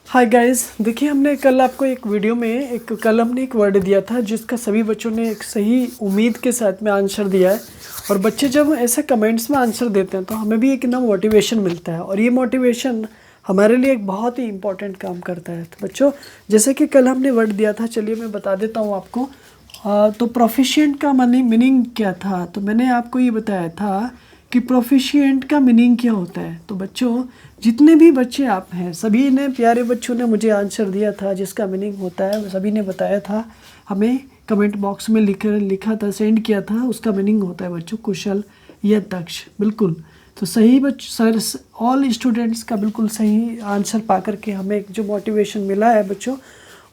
Hi guys, देखिए हमने कल आपको एक वीडियो में कल हमने एक वर्ड दिया था जिसका सभी बच्चों ने एक सही उम्मीद के साथ में आंसर दिया है। और बच्चे जब ऐसे कमेंट्स में आंसर देते हैं तो हमें भी एक ना मोटिवेशन मिलता है, और ये मोटिवेशन हमारे लिए एक बहुत ही इंपॉर्टेंट काम करता है। तो बच्चों, जैसे कि कल हमने वर्ड दिया था, चलिए मैं बता देता हूँ आपको। तो प्रोफिशिएंट का मीनिंग क्या था, तो मैंने आपको ये बताया था कि प्रोफिशिएंट का मीनिंग क्या होता है। तो बच्चों, जितने भी बच्चे आप हैं, सभी ने, प्यारे बच्चों ने मुझे आंसर दिया था जिसका मीनिंग होता है, सभी ने बताया था, हमें कमेंट बॉक्स में लिखा था, सेंड किया था। उसका मीनिंग होता है बच्चों कुशल या दक्ष। बिल्कुल, तो सही सर ऑल स्टूडेंट्स का बिल्कुल सही आंसर पा करके हमें जो मोटिवेशन मिला है बच्चों,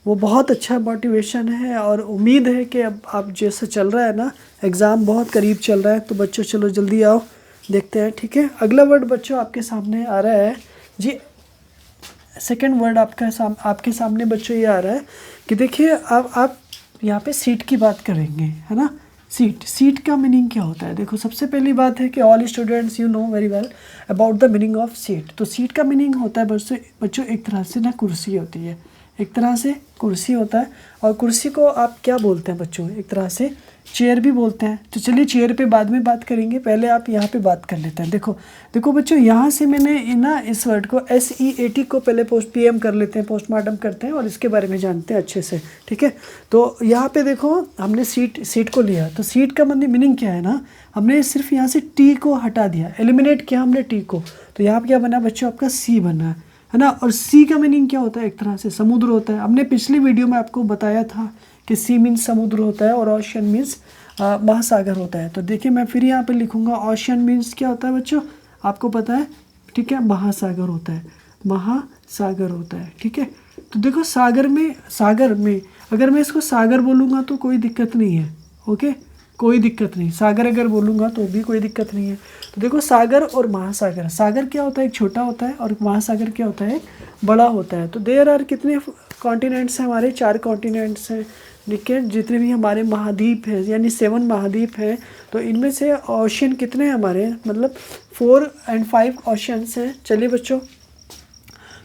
वो बहुत अच्छा मोटिवेशन है। और उम्मीद है कि अब आप जैसे चल रहा है ना, एग्ज़ाम बहुत करीब चल रहा है, तो बच्चों चलो जल्दी आओ, देखते हैं। ठीक है, अगला वर्ड बच्चों आपके सामने आ रहा है जी। सेकंड वर्ड आपके सामने बच्चों ये आ रहा है कि देखिए, अब आप यहाँ पे सीट की बात करेंगे, है ना। सीट का मीनिंग क्या होता है। देखो, सबसे पहली बात है कि all students you know very well about the meaning of seat. तो सीट का मीनिंग होता है बच्चों एक तरह से ना कुर्सी होती है, एक तरह से कुर्सी होता है। और कुर्सी को आप क्या बोलते हैं बच्चों, एक तरह से चेयर भी बोलते हैं। तो चलिए चेयर पे बाद में बात करेंगे, पहले आप यहाँ पे बात कर लेते हैं। देखो बच्चों, यहाँ से मैंने ना इस वर्ड को SEAT को पहले PM कर लेते हैं, पोस्टमार्टम करते हैं और इसके बारे में जानते हैं अच्छे से। ठीक है, तो यहाँ पे देखो हमने सीट को लिया, तो सीट का मीनिंग क्या है ना, हमने सिर्फ यहाँ से टी को हटा दिया, एलिमिनेट किया हमने टी को। तो यहाँ पर क्या बना बच्चों, आपका सी बना है ना। और सी का मीनिंग क्या होता है, एक तरह से समुद्र होता है। हमने पिछली वीडियो में आपको बताया था कि सी मीन्स समुद्र होता है और ओशियन मीन्स महासागर होता है। तो देखिए मैं फिर यहाँ पे लिखूँगा, ओशियन मीन्स क्या होता है बच्चों, आपको पता है। ठीक है, महासागर होता है, महासागर होता है। ठीक है, तो देखो सागर में अगर मैं इसको सागर बोलूँगा तो कोई दिक्कत नहीं है। ओके, कोई दिक्कत नहीं, सागर अगर बोलूँगा तो भी कोई दिक्कत नहीं है। तो देखो, सागर और महासागर, सागर क्या होता है, एक छोटा होता है, और महासागर क्या होता है, बड़ा होता है। तो देयर आर कितने कॉन्टिनेंट्स हैं हमारे, 4 कॉन्टिनेंट्स हैं। देखिए, जितने भी हमारे महाद्वीप हैं, यानी 7 महाद्वीप हैं, तो इनमें से ओशियन कितने हैं हमारे, मतलब 4 और 5 ओशियंस हैं। चलिए बच्चों,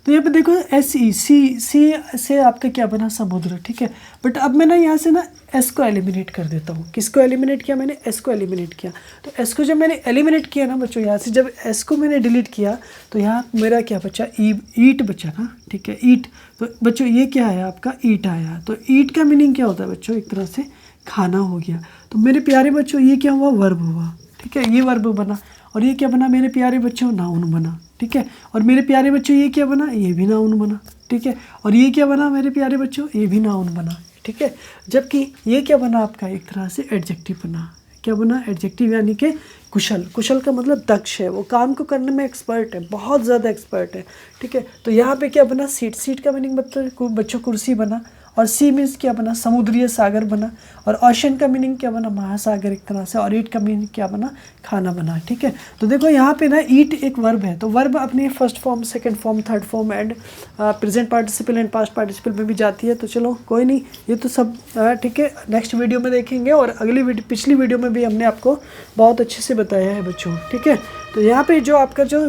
तो यहाँ पे देखो सी से आपका क्या बना, समुद्र। ठीक है, बट अब मैं ना यहाँ से ना एस को एलिमिनेट कर देता हूँ। किसको एलिमिनेट किया मैंने, एस को एलिमिनेट किया। तो एस को जब मैंने एलिमिनेट किया ना बच्चों, यहाँ से जब एस को मैंने डिलीट किया तो यहाँ मेरा क्या बचा, ईट बचा ना। ठीक है, ईट। तो बच्चों ये क्या है, आपका ईट आया। तो ईट का मीनिंग क्या होता है बच्चों, एक तरह से खाना हो गया। तो मेरे प्यारे बच्चों, ये क्या हुआ, वर्ब हुआ। ठीक है, ये वर्ब बना। और ये क्या बना मेरे प्यारे बच्चों, नाउन बना। ठीक है, और मेरे प्यारे बच्चों ये क्या बना, ये भी नाउन बना। ठीक है, और ये क्या बना मेरे प्यारे बच्चों, ये भी नाउन बना। ठीक है, जबकि ये क्या बना आपका, एक तरह से एडजेक्टिव बना। क्या बना, एडजेक्टिव, यानी कि कुशल। कुशल का मतलब दक्ष है, वो काम को करने में एक्सपर्ट है, बहुत ज़्यादा एक्सपर्ट है। ठीक है, तो यहाँ पे क्या बना, सीट का मीनिंग बच्चों कुर्सी बना। और सी मीन्स क्या बना, समुद्रीय सागर बना। और ओशन का मीनिंग क्या बना, महासागर एक तरह से। और ईट का मीनिंग क्या बना, खाना बना। ठीक है, तो देखो यहाँ पे ना ईट एक वर्ब है, तो वर्ब अपनी first form, second form, third form and present participle and past participle में भी जाती है। तो चलो कोई नहीं, ये तो सब ठीक है, नेक्स्ट वीडियो में देखेंगे। और पिछली वीडियो में भी हमने आपको बहुत अच्छे से बताया है बच्चों। ठीक है, तो यहाँ पे जो आपका जो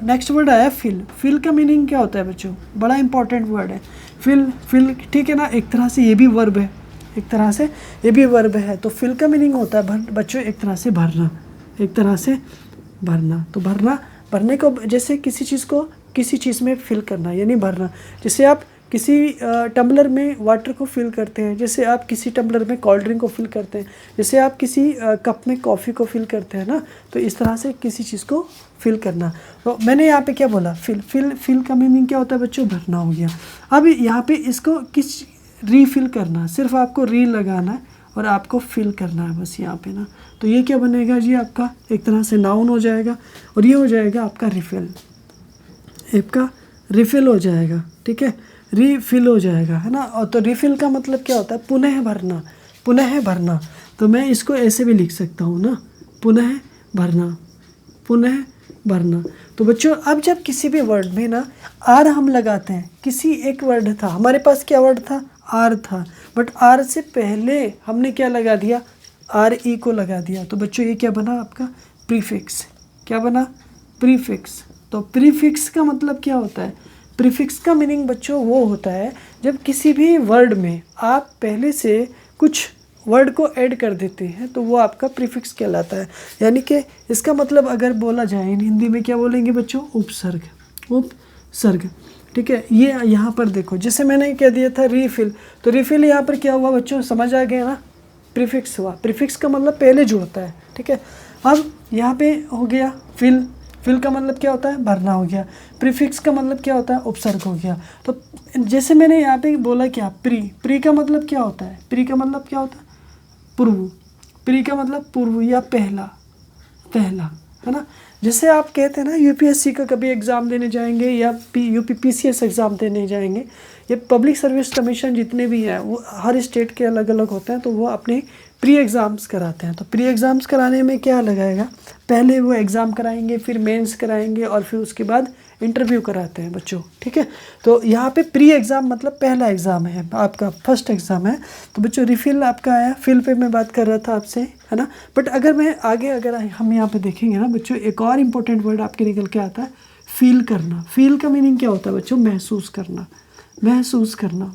नेक्स्ट वर्ड आया फिल का मीनिंग क्या होता है बच्चों, बड़ा इंपॉर्टेंट वर्ड है फिल। ठीक है ना, एक तरह से ये भी वर्ब है, एक तरह से ये भी वर्ब है। तो फिल का मीनिंग होता है बच्चों एक तरह से भरना, एक तरह से भरना। तो भरने को, जैसे किसी चीज़ में फिल करना यानी भरना। जैसे आप किसी टम्बलर में वाटर को फिल करते हैं, जैसे आप किसी टम्बलर में कोल्ड ड्रिंक को फिल करते हैं, जैसे आप किसी कप में कॉफ़ी को फिल करते हैं ना। तो इस तरह से किसी चीज़ को फिल करना। तो मैंने यहाँ पे क्या बोला, फिल का मीनिंग क्या होता है बच्चों, भरना हो गया। अब यहाँ पे इसको रीफिल करना, सिर्फ आपको री लगाना है और आपको फिल करना है बस यहाँ पे ना। तो ये क्या बनेगा जी, आपका एक तरह से नाउन हो जाएगा। और ये हो जाएगा आपका रिफिल, आपका रिफिल हो जाएगा। ठीक है, रीफिल हो जाएगा, है ना। और तो रिफिल का मतलब क्या होता है, पुनः भरना, पुनः भरना। तो मैं इसको ऐसे भी लिख सकता हूँ ना, पुनः भरना, पुनः भरना। तो बच्चों, अब जब किसी भी वर्ड में ना आर हम लगाते हैं, किसी एक वर्ड था हमारे पास, क्या वर्ड था, आर था, बट आर से पहले हमने क्या लगा दिया, RE को लगा दिया। तो बच्चों ये क्या बना आपका, प्रीफिक्स। क्या बना, प्रीफिक्स। तो प्रीफिक्स का मतलब क्या होता है, प्रीफिक्स का मीनिंग बच्चों वो होता है जब किसी भी वर्ड में आप पहले से कुछ वर्ड को ऐड कर देते हैं तो वो आपका प्रीफिक्स कहलाता है। यानी कि इसका मतलब अगर बोला जाए हिंदी में क्या बोलेंगे बच्चों, उपसर्ग। उपसर्ग, ठीक है। ये यहाँ पर देखो, जैसे मैंने कह दिया था रीफिल, तो रीफिल यहाँ पर क्या हुआ बच्चों, समझ आ गया ना, प्रीफिक्स हुआ। प्रीफिक्स का मतलब पहले जुड़ता है, ठीक है। अब यहाँ पे हो गया फिल, फिल का मतलब क्या होता है, भरना हो गया। प्रीफिक्स का मतलब क्या होता है, उपसर्ग हो गया। तो जैसे मैंने यहाँ पे बोला क्या, प्री, प्री का मतलब क्या होता है, प्री का मतलब क्या होता है, पूर्व। प्री का मतलब पूर्व या पहला, पहला, है ना। जैसे आप कहते हैं ना यूपीएससी का कभी एग्ज़ाम देने जाएंगे या यूपीपीसीएस एग्ज़ाम देने जाएंगे, ये पब्लिक सर्विस कमीशन जितने भी हैं वो हर स्टेट के अलग अलग होते हैं, तो वो अपने प्री एग्ज़ाम्स कराते हैं। तो प्री एग्ज़ाम्स कराने में क्या लगाएगा, पहले वो एग्ज़ाम कराएंगे, फिर मेंस कराएंगे और फिर उसके बाद इंटरव्यू कराते हैं बच्चों, ठीक है। तो यहाँ पे प्री एग्ज़ाम मतलब पहला एग्ज़ाम है आपका, फर्स्ट एग्ज़ाम है। तो बच्चों रिफिल आपका आया, फिल पे मैं बात कर रहा था आपसे, है ना। बट अगर मैं आगे अगर हम यहाँ पे देखेंगे ना बच्चों, एक और इम्पोर्टेंट वर्ड आपके निकल के आता है, फील करना। फील का मीनिंग क्या होता है बच्चों, महसूस करना, महसूस करना,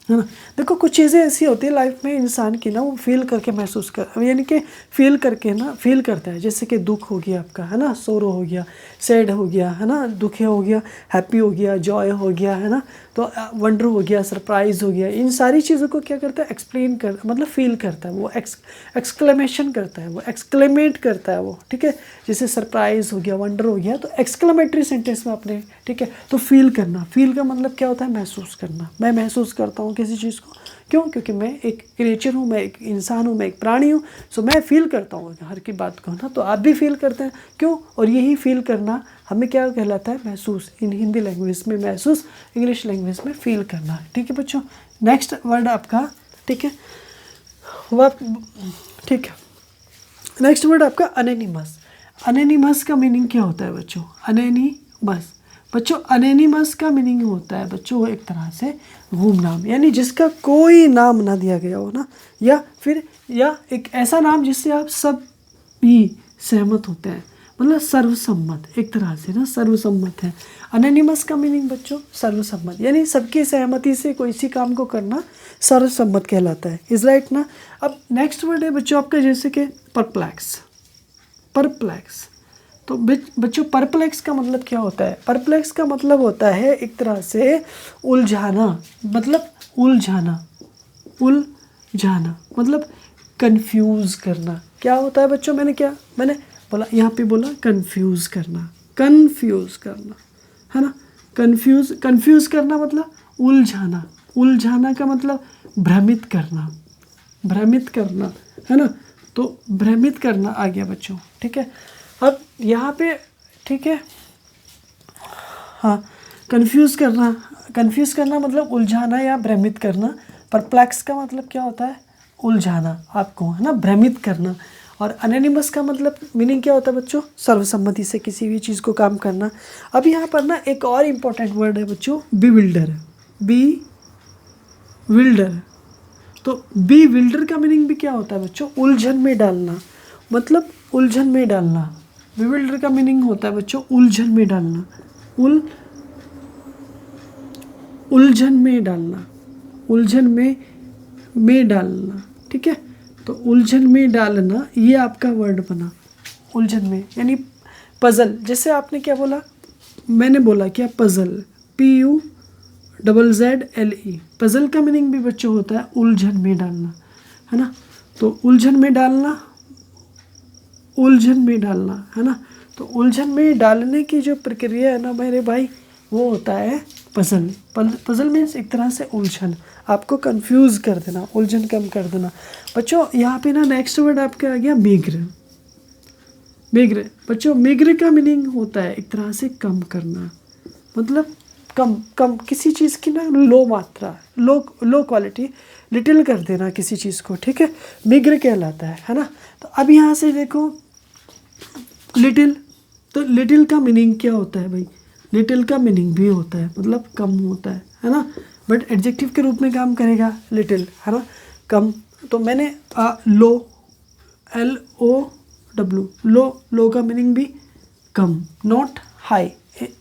है ना। देखो कुछ चीज़ें ऐसी होती है लाइफ में इंसान की ना, वो फील करके महसूस कर, यानी कि फील करके ना, फील करता है। जैसे कि दुख हो गया आपका, है ना, सोरो हो गया, सैड हो गया, है ना, दुखी हो गया, हैप्पी हो गया, जॉय हो गया, है ना, तो वंडर हो गया, सरप्राइज हो गया। इन सारी चीज़ों को क्या करता है, एक्सप्लेन कर, मतलब फील करता है वो, एक्सक्लेमेशन करता है वो, एक्सक्लेमेट करता है वो, ठीक है। जैसे सरप्राइज हो गया, वंडर हो गया, तो एक्सक्लेमेटरी सेंटेंस में आपने, ठीक है। तो फील करना, फील का मतलब क्या होता है, महसूस करना। मैं महसूस करता हूँ किसी चीज़ को, क्यों, क्योंकि मैं एक क्रिएचर हूँ, मैं एक इंसान हूँ, मैं एक प्राणी हूँ, सो मैं फील करता हूँ हर की बात को ना। तो आप भी फील करते हैं, क्यों, और यही फील करना हमें क्या कहलाता है, महसूस। इन हिंदी लैंग्वेज में महसूस, इंग्लिश लैंग्वेज में फील करना, ठीक है बच्चों। नेक्स्ट वर्ड आपका, ठीक है, वो ठीक है, नेक्स्ट वर्ड आपका अनोनिमस। अनोनिमस का मीनिंग क्या होता है बच्चों, अनोनिमस। बच्चों अनोनिमस का मीनिंग होता है बच्चों एक तरह से गुमनाम, यानी जिसका कोई नाम ना दिया गया हो ना, या फिर या एक ऐसा नाम जिससे आप सब भी सहमत होते हैं, मतलब सर्वसम्मत, एक तरह से ना सर्वसम्मत है। अनोनिमस का मीनिंग बच्चों सर्वसम्मत, यानी सबकी सहमति से कोई सी काम को करना सर्वसम्मत कहलाता है, इज राइट ना। अब नेक्स्ट वर्ड है बच्चों आपका जैसे कि परप्लेक्स। परप्लेक्स, तो बच्चों परप्लेक्स का मतलब क्या होता है, परप्लेक्स का मतलब होता है एक तरह से उलझाना, मतलब उलझाना, उलझाना मतलब कंफ्यूज करना। क्या होता है बच्चों, मैंने बोला यहाँ पे बोला कंफ्यूज करना, कंफ्यूज करना, है ना। कंफ्यूज करना मतलब उलझाना, उलझाना का मतलब भ्रमित करना, भ्रमित करना, है ना। तो भ्रमित करना आ गया बच्चों, ठीक है। अब यहाँ पे, ठीक है, हाँ, कंफ्यूज करना मतलब उलझाना या भ्रमित करना। परप्लेक्स का मतलब क्या होता है, उलझाना आपको, है ना, भ्रमित करना। और अनोनिमस का मतलब मीनिंग क्या होता है बच्चों, सर्वसम्मति से किसी भी चीज़ को काम करना। अब यहाँ पर ना एक और इम्पोर्टेंट वर्ड है बच्चों, बिविल्डर। बिविल्डर, तो बिविल्डर का मीनिंग भी क्या होता है बच्चों, उलझन में डालना, मतलब उलझन में डालना। बिविल्डर का मीनिंग होता है बच्चों उलझन में डालना, उलझन में डालना, उलझन में डालना, ठीक है। तो उलझन में डालना ये आपका वर्ड बना, उलझन में, यानी पजल। जैसे आपने क्या बोला, मैंने बोला क्या, पजल, PUZZLE। पजल का मीनिंग भी बच्चों होता है उलझन में डालना, है ना। तो उलझन में डालना, उलझन में डालना, है ना। तो उलझन में डालने की जो प्रक्रिया है ना मेरे भाई, वो होता है पजल। पजल मीन्स एक तरह से उलझन, आपको कंफ्यूज कर देना, उलझन कम कर देना। बच्चों यहाँ पे ना नेक्स्ट वर्ड आपका आ गया मिग्र। मिग्र, बच्चों मिग्र का मीनिंग होता है एक तरह से कम करना, मतलब कम किसी चीज़ की ना लो मात्रा, लो क्वालिटी, लिटिल कर देना किसी चीज़ को, ठीक है, मिग्र कहलाता है ना। तो अब यहाँ से देखो लिटिल, तो लिटिल का मीनिंग क्या होता है भाई, लिटिल का मीनिंग भी होता है मतलब कम होता है ना, बट एडजेक्टिव के रूप में काम करेगा लिटिल, है ना, कम। तो मैंने लो, LOW, लो का मीनिंग भी कम, not high,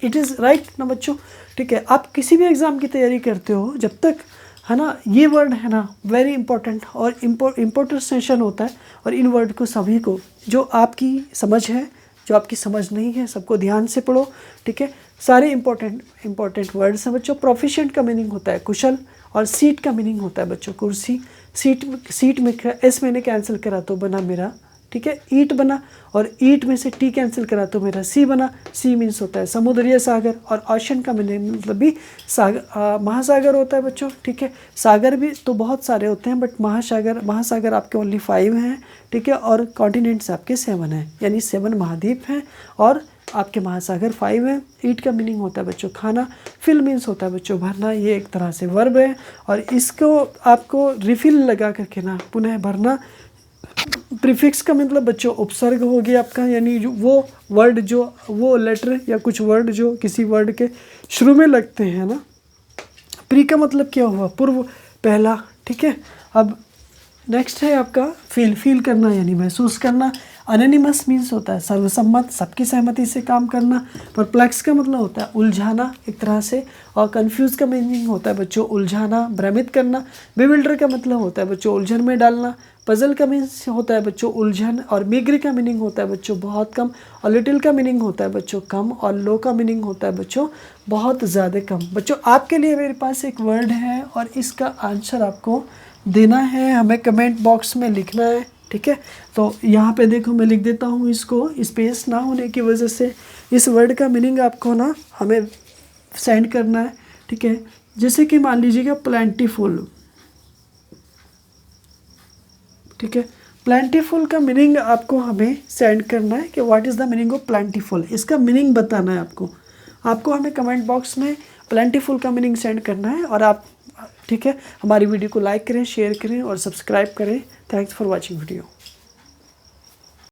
it is right ना बच्चों, ठीक है। आप किसी भी एग्ज़ाम की तैयारी करते हो, जब तक है ना ये वर्ड है ना वेरी इंपॉर्टेंट और इम्पोर्टेंट सेशन होता है, और इन वर्ड को सभी को जो आपकी समझ है, जो आपकी समझ नहीं है, सबको ध्यान से पढ़ो, ठीक है। सारे इंपॉर्टेंट वर्ड्स हैं बच्चों। प्रोफिशिएंट का मीनिंग होता है कुशल, और सीट का मीनिंग होता है बच्चों कुर्सी। सीट में एस मैंने कैंसिल करा तो बना मेरा, ठीक है, ईट बना, और ईट में से टी कैंसिल करा तो मेरा सी बना। सी मीन्स होता है समुद्रीय सागर, और ओशन का मतलब भी सागर, महासागर होता है बच्चों, ठीक है। सागर भी तो बहुत सारे होते हैं, बट महासागर आपके ओनली 5 हैं, ठीक है, और कॉन्टिनेंट्स आपके 7 हैं, यानी 7 महाद्वीप हैं, और आपके महासागर 5 हैं। ईट का मीनिंग होता है बच्चों खाना। फिल मीन्स होता है बच्चों भरना, ये एक तरह से वर्ब है, और इसको आपको रिफिल लगा करके ना पुनः भरना। प्रीफिक्स का मतलब बच्चों उपसर्ग हो गया आपका, यानी वो वर्ड जो वो लेटर या कुछ वर्ड जो किसी वर्ड के शुरू में लगते हैं ना। प्री का मतलब क्या हुआ, पूर्व, पहला, ठीक है। अब नेक्स्ट है आपका फील करना, यानी महसूस करना। अनोनिमस मीन्स होता है सर्वसम्मत, सबकी सहमति से काम करना। परप्लेक्स का मतलब होता है उलझाना एक तरह से, और कंफ्यूज का मीनिंग होता है बच्चों उलझाना, भ्रमित करना। बेविल्डर का मतलब होता है बच्चों उलझन में डालना। पजल का मीन्स होता है बच्चों उलझन, और मिग्र का मीनिंग होता है बच्चों बहुत कम, और लिटिल का मीनिंग होता है बच्चों कम, और लो का मीनिंग होता है बच्चों बहुत ज़्यादा कम। बच्चों आपके लिए मेरे पास एक वर्ड है, और इसका आंसर आपको देना है, हमें कमेंट बॉक्स में लिखना है, ठीक है। तो यहाँ पे देखो मैं लिख देता हूँ इसको, स्पेस ना होने की वजह से। इस वर्ड का मीनिंग आपको ना हमें सेंड करना है, ठीक है। जैसे कि मान लीजिएगा प्लेंटीफुल, ठीक है। प्लेंटीफुल का मीनिंग आपको हमें सेंड करना है कि what is the meaning of plentiful, इसका मीनिंग बताना है आपको हमें कमेंट बॉक्स में प्लेंटीफुल का मीनिंग सेंड करना है। और आप, ठीक है, हमारी वीडियो को लाइक करें, शेयर करें और सब्सक्राइब करें। Thanks for watching video.